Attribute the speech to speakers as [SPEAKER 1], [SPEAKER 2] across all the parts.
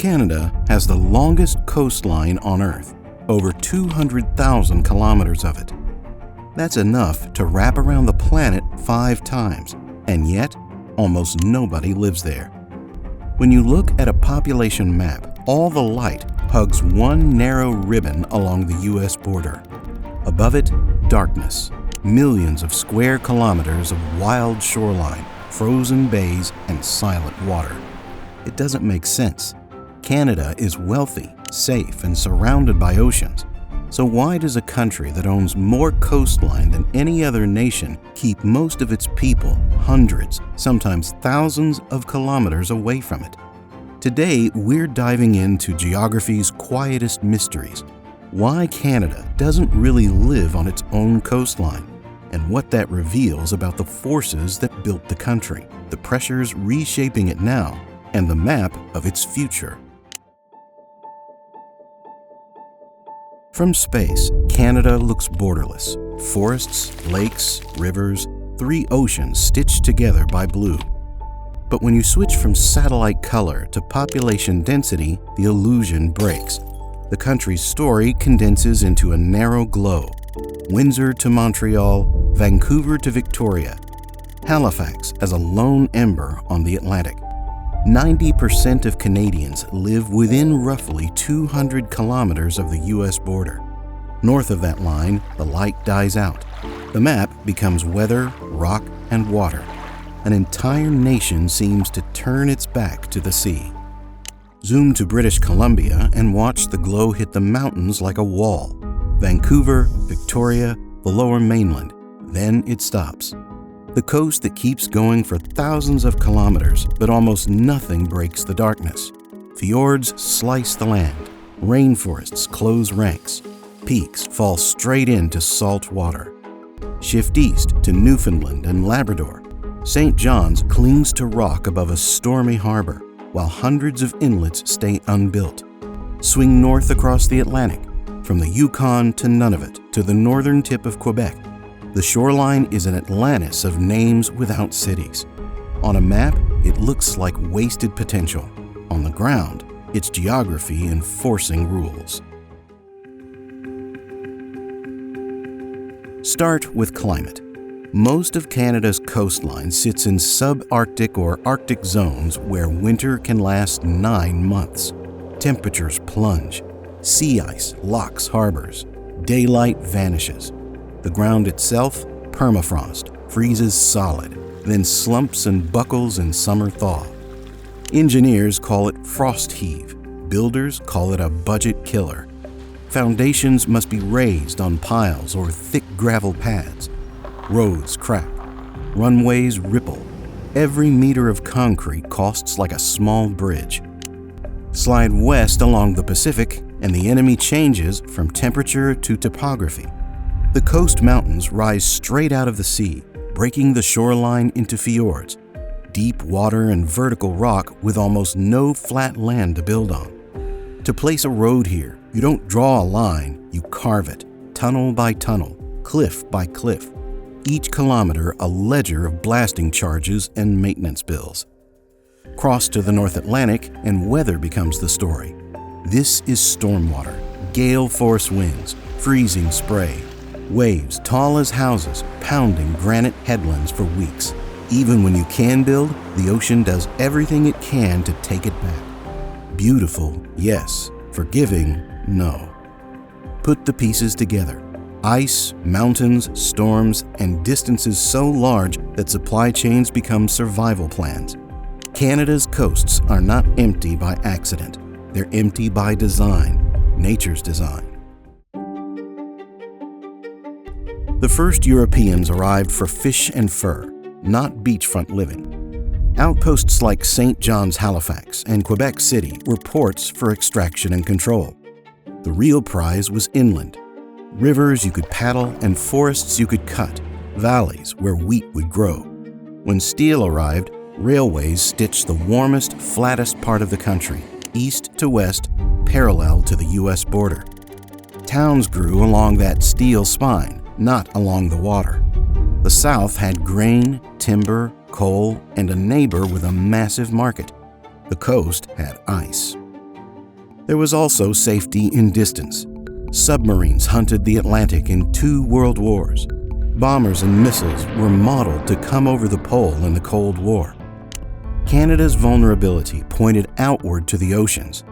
[SPEAKER 1] Canada has the longest coastline on Earth, over 200,000 kilometers of it. That's enough to wrap around the planet 5 times, and yet almost nobody lives there. When you look at a population map, all the light hugs one narrow ribbon along the U.S. border. Above it, darkness, millions of square kilometers of wild shoreline, frozen bays, and silent water. It doesn't make sense. Canada is wealthy, safe, and surrounded by oceans. So why does a country that owns more coastline than any other nation keep most of its people hundreds, sometimes thousands of kilometers away from it? Today, we're diving into geography's quietest mysteries. Why Canada doesn't really live on its own coastline, and what that reveals about the forces that built the country, the pressures reshaping it now, and the map of its future. From space, Canada looks borderless. Forests, lakes, rivers, 3 oceans stitched together by blue. But when you switch from satellite color to population density, the illusion breaks. The country's story condenses into a narrow globe. Windsor to Montreal, Vancouver to Victoria, Halifax as a lone ember on the Atlantic. 90% of Canadians live within roughly 200 kilometers of the U.S. border. North of that line, the light dies out. The map becomes weather, rock, and water. An entire nation seems to turn its back to the sea. Zoom to British Columbia and watch the glow hit the mountains like a wall. Vancouver, Victoria, the lower mainland. Then it stops. The coast that keeps going for thousands of kilometers, but almost nothing breaks the darkness. Fjords slice the land. Rainforests close ranks. Peaks fall straight into salt water. Shift east to Newfoundland and Labrador. St. John's clings to rock above a stormy harbor, while hundreds of inlets stay unbuilt. Swing north across the Atlantic, from the Yukon to Nunavut to the northern tip of Quebec. The shoreline is an Atlantis of names without cities. On a map, it looks like wasted potential. On the ground, it's geography enforcing rules. Start with climate. Most of Canada's coastline sits in subarctic or Arctic zones where winter can last 9 months. Temperatures plunge. Sea ice locks harbors. Daylight vanishes. The ground itself, permafrost, freezes solid, then slumps and buckles in summer thaw. Engineers call it frost heave. Builders call it a budget killer. Foundations must be raised on piles or thick gravel pads. Roads crack. Runways ripple. Every meter of concrete costs like a small bridge. Slide west along the Pacific, and the enemy changes from temperature to topography. The coast mountains rise straight out of the sea, breaking the shoreline into fjords. Deep water and vertical rock with almost no flat land to build on. To place a road here, you don't draw a line, you carve it, tunnel by tunnel, cliff by cliff. Each kilometer a ledger of blasting charges and maintenance bills. Cross to the North Atlantic and weather becomes the story. This is stormwater, gale force winds, freezing spray, waves tall as houses pounding granite headlands for weeks. Even when you can build, the ocean does everything it can to take it back. Beautiful, yes. Forgiving, no. Put the pieces together. Ice, mountains, storms, and distances so large that supply chains become survival plans. Canada's coasts are not empty by accident. They're empty by design, nature's design. The first Europeans arrived for fish and fur, not beachfront living. Outposts like St. John's, Halifax, and Quebec City were ports for extraction and control. The real prize was inland. Rivers you could paddle and forests you could cut, valleys where wheat would grow. When steel arrived, railways stitched the warmest, flattest part of the country, east to west, parallel to the U.S. border. Towns grew along that steel spine, not along the water. The South had grain, timber, coal, and a neighbor with a massive market. The coast had ice. There was also safety in distance. Submarines hunted the Atlantic in 2 world wars. Bombers and missiles were modeled to come over the pole in the Cold War. Canada's vulnerability pointed outward to the oceans.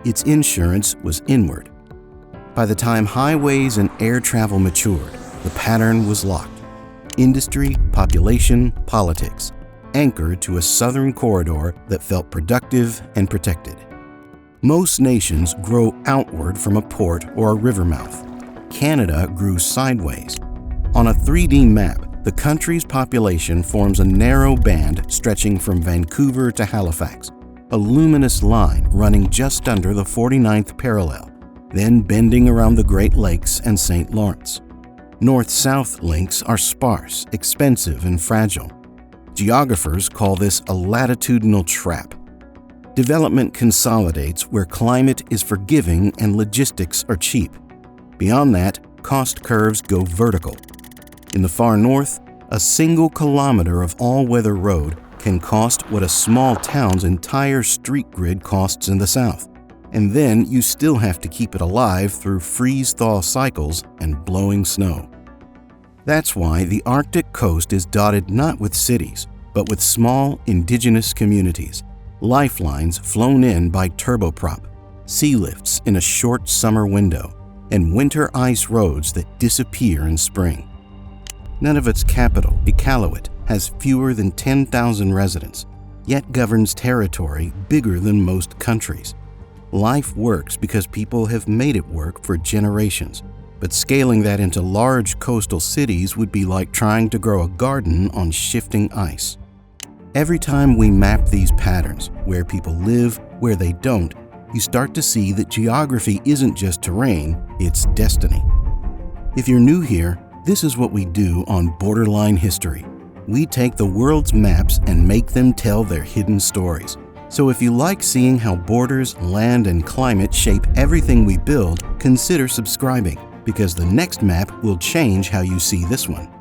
[SPEAKER 1] Its insurance was inward. By the time highways and air travel matured, the pattern was locked. Industry, population, politics, anchored to a southern corridor that felt productive and protected. Most nations grow outward from a port or a river mouth. Canada grew sideways. On a 3D map, the country's population forms a narrow band stretching from Vancouver to Halifax, a luminous line running just under the 49th parallel, then bending around the Great Lakes and St. Lawrence. North-south links are sparse, expensive, and fragile. Geographers call this a latitudinal trap. Development consolidates where climate is forgiving and logistics are cheap. Beyond that, cost curves go vertical. In the far north, a single kilometer of all-weather road can cost what a small town's entire street grid costs in the south. And then you still have to keep it alive through freeze-thaw cycles and blowing snow. That's why the Arctic coast is dotted not with cities, but with small indigenous communities, lifelines flown in by turboprop, sea lifts in a short summer window, and winter ice roads that disappear in spring. None of its capital, Iqaluit, has fewer than 10,000 residents, yet governs territory bigger than most countries. Life works because people have made it work for generations, but scaling that into large coastal cities would be like trying to grow a garden on shifting ice. Every time we map these patterns, where people live, where they don't, you start to see that geography isn't just terrain, it's destiny. If you're new here, this is what we do on Borderline History. We take the world's maps and make them tell their hidden stories. So if you like seeing how borders, land, and climate shape everything we build, consider subscribing, because the next map will change how you see this one.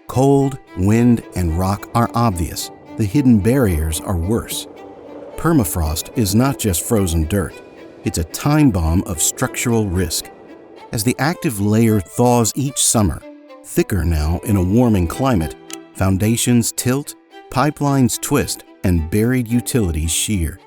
[SPEAKER 1] Cold, wind, and rock are obvious. The hidden barriers are worse. Permafrost is not just frozen dirt. It's a time bomb of structural risk. As the active layer thaws each summer, thicker now in a warming climate, foundations tilt, pipelines twist, and buried utilities shear.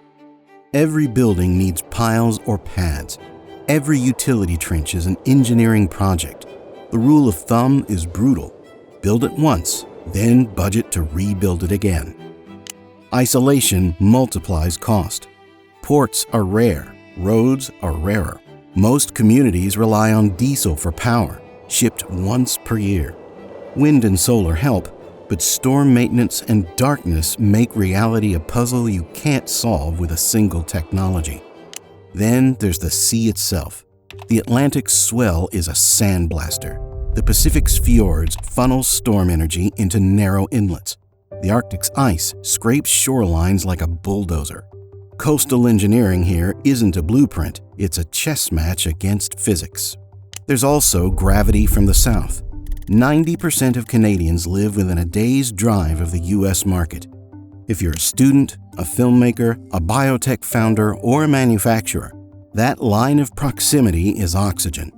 [SPEAKER 1] Every building needs piles or pads. Every utility trench is an engineering project. The rule of thumb is brutal. Build it once, then budget to rebuild it again. Isolation multiplies cost. Ports are rare, roads are rarer. Most communities rely on diesel for power, shipped once per year. Wind and solar help, but storm maintenance and darkness make reality a puzzle you can't solve with a single technology. Then there's the sea itself. The Atlantic's swell is a sandblaster. The Pacific's fjords funnel storm energy into narrow inlets. The Arctic's ice scrapes shorelines like a bulldozer. Coastal engineering here isn't a blueprint, it's a chess match against physics. There's also gravity from the south. 90% of Canadians live within a day's drive of the U.S. market. If you're a student, a filmmaker, a biotech founder, or a manufacturer, that line of proximity is oxygen.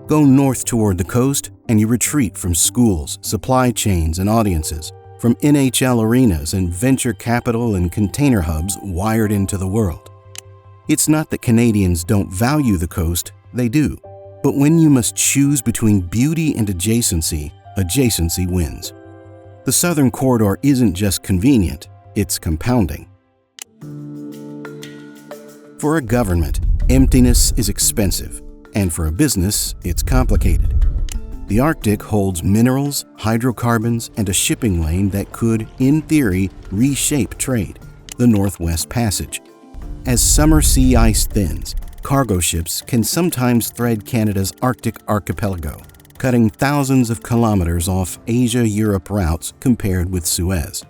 [SPEAKER 1] Go north toward the coast and you retreat from schools, supply chains, and audiences, from NHL arenas and venture capital and container hubs wired into the world. It's not that Canadians don't value the coast, they do. But when you must choose between beauty and adjacency, adjacency wins. The southern corridor isn't just convenient, it's compounding. For a government, emptiness is expensive, and for a business, it's complicated. The Arctic holds minerals, hydrocarbons, and a shipping lane that could, in theory, reshape trade, the Northwest Passage. As summer sea ice thins, cargo ships can sometimes thread Canada's Arctic archipelago, cutting thousands of kilometers off Asia-Europe routes compared with Suez.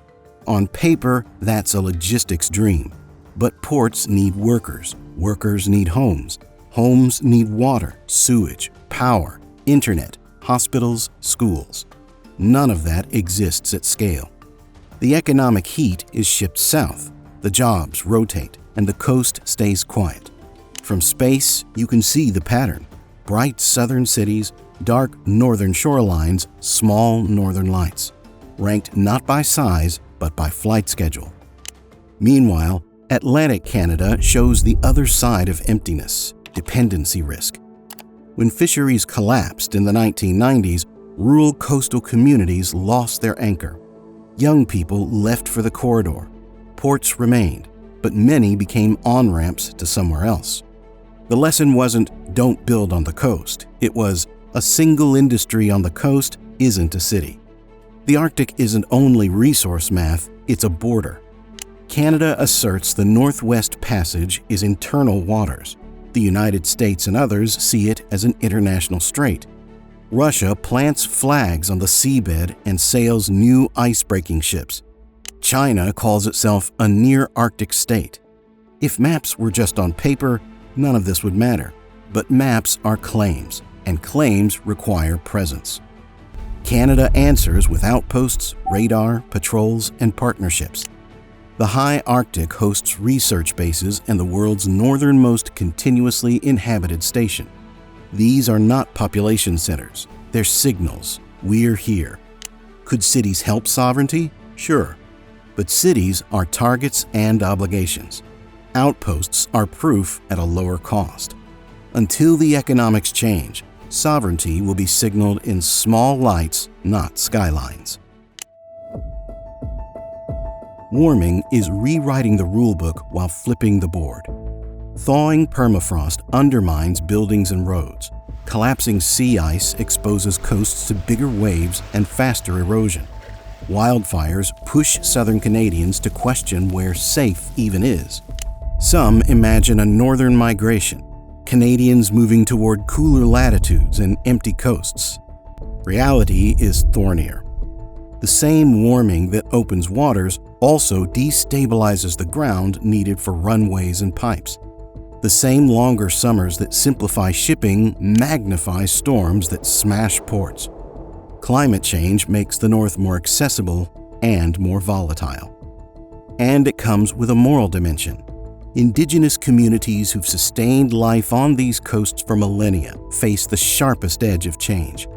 [SPEAKER 1] On paper, that's a logistics dream. But ports need workers, workers need homes, homes need water, sewage, power, internet, hospitals, schools. None of that exists at scale. The economic heat is shipped south. The jobs rotate, and the coast stays quiet. From space, you can see the pattern. Bright southern cities, dark northern shorelines, small northern lights, ranked not by size, but by flight schedule. Meanwhile, Atlantic Canada shows the other side of emptiness, dependency risk. When fisheries collapsed in the 1990s, rural coastal communities lost their anchor. Young people left for the corridor. Ports remained, but many became on-ramps to somewhere else. The lesson wasn't, don't build on the coast. It was, a single industry on the coast isn't a city. The Arctic isn't only resource math, it's a border. Canada asserts the Northwest Passage is internal waters. The United States and others see it as an international strait. Russia plants flags on the seabed and sails new ice-breaking ships. China calls itself a near-Arctic state. If maps were just on paper, none of this would matter. But maps are claims, and claims require presence. Canada answers with outposts, radar, patrols, and partnerships. The high Arctic hosts research bases and the world's northernmost continuously inhabited station. These are not population centers. They're signals. We're here. Could cities help sovereignty? Sure. But cities are targets and obligations. Outposts are proof at a lower cost. Until the economics change, sovereignty will be signaled in small lights, not skylines. Warming is rewriting the rulebook while flipping the board. Thawing permafrost undermines buildings and roads. Collapsing sea ice exposes coasts to bigger waves and faster erosion. Wildfires push southern Canadians to question where safe even is. Some imagine a northern migration, Canadians moving toward cooler latitudes and empty coasts. Reality is thornier. The same warming that opens waters also destabilizes the ground needed for runways and pipes. The same longer summers that simplify shipping magnify storms that smash ports. Climate change makes the North more accessible and more volatile. And it comes with a moral dimension. Indigenous communities who've sustained life on these coasts for millennia face the sharpest edge of change.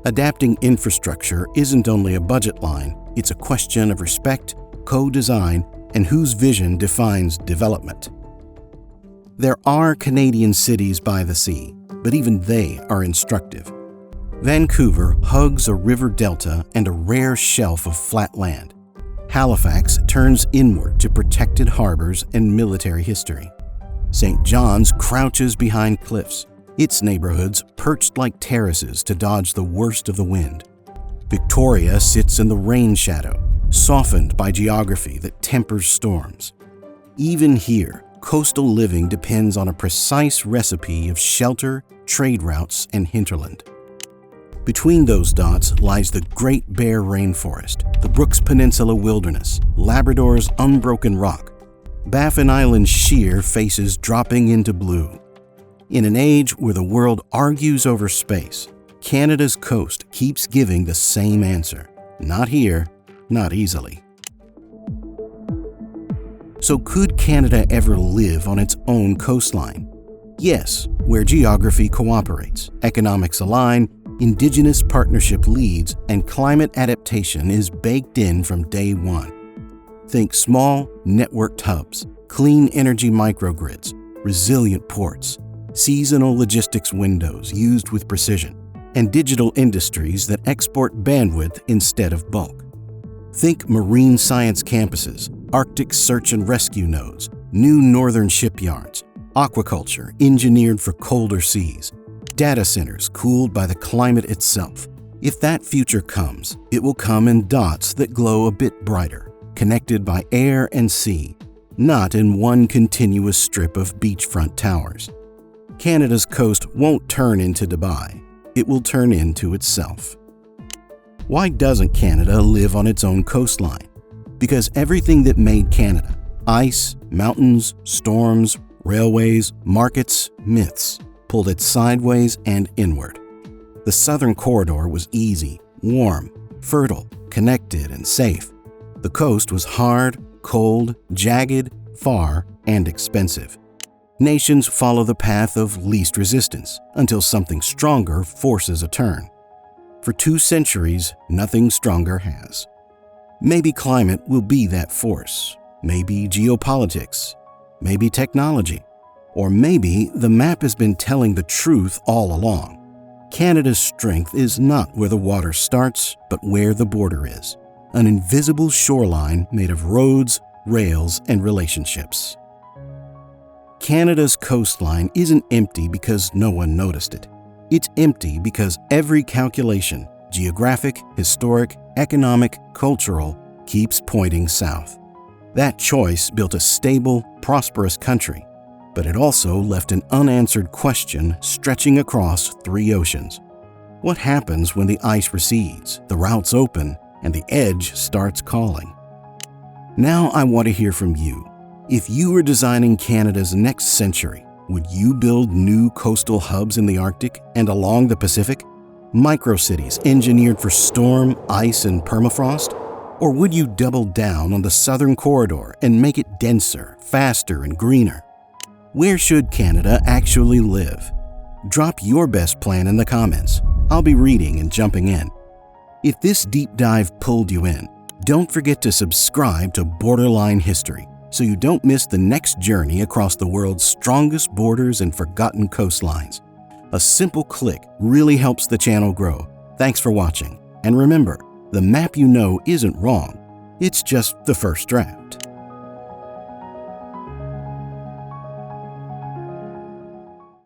[SPEAKER 1] Adapting infrastructure isn't only a budget line, it's a question of respect, co-design, and whose vision defines development. There are Canadian cities by the sea, but even they are instructive. Vancouver hugs a river delta and a rare shelf of flat land. Halifax turns inward to protected harbors and military history. St. John's crouches behind cliffs, its neighborhoods perched like terraces to dodge the worst of the wind. Victoria sits in the rain shadow, softened by geography that tempers storms. Even here, coastal living depends on a precise recipe of shelter, trade routes, and hinterland. Between those dots lies the Great Bear Rainforest, the Brooks Peninsula Wilderness, Labrador's unbroken rock, Baffin Island's sheer faces dropping into blue. In an age where the world argues over space, Canada's coast keeps giving the same answer. Not here, not easily. So could Canada ever live on its own coastline? Yes, where geography cooperates, economics align, Indigenous partnership leads, and climate adaptation is baked in from day one. Think small, networked hubs, clean energy microgrids, resilient ports, seasonal logistics windows used with precision, and digital industries that export bandwidth instead of bulk. Think marine science campuses, Arctic search and rescue nodes, new northern shipyards, aquaculture engineered for colder seas, data centers cooled by the climate itself. If that future comes, it will come in dots that glow a bit brighter, connected by air and sea, not in one continuous strip of beachfront towers. Canada's coast won't turn into Dubai. It will turn into itself. Why doesn't Canada live on its own coastline? Because everything that made Canada, ice, mountains, storms, railways, markets, myths, pulled it sideways and inward. The southern corridor was easy, warm, fertile, connected, and safe. The coast was hard, cold, jagged, far, and expensive. Nations follow the path of least resistance until something stronger forces a turn. For 2 centuries, nothing stronger has. Maybe climate will be that force, maybe geopolitics, maybe technology, or maybe the map has been telling the truth all along. Canada's strength is not where the water starts, but where the border is, an invisible shoreline made of roads, rails, and relationships. Canada's coastline isn't empty because no one noticed it. It's empty because every calculation, geographic, historic, economic, cultural, keeps pointing south. That choice built a stable, prosperous country, but it also left an unanswered question stretching across 3 oceans. What happens when the ice recedes, the routes open, and the edge starts calling? Now I want to hear from you. If you were designing Canada's next century, would you build new coastal hubs in the Arctic and along the Pacific? Microcities engineered for storm, ice, and permafrost? Or would you double down on the southern corridor and make it denser, faster, and greener? Where should Canada actually live? Drop your best plan in the comments. I'll be reading and jumping in. If this deep dive pulled you in, don't forget to subscribe to Borderline History so you don't miss the next journey across the world's strongest borders and forgotten coastlines. A simple click really helps the channel grow. Thanks for watching. And remember, the map you know isn't wrong. It's just the first draft.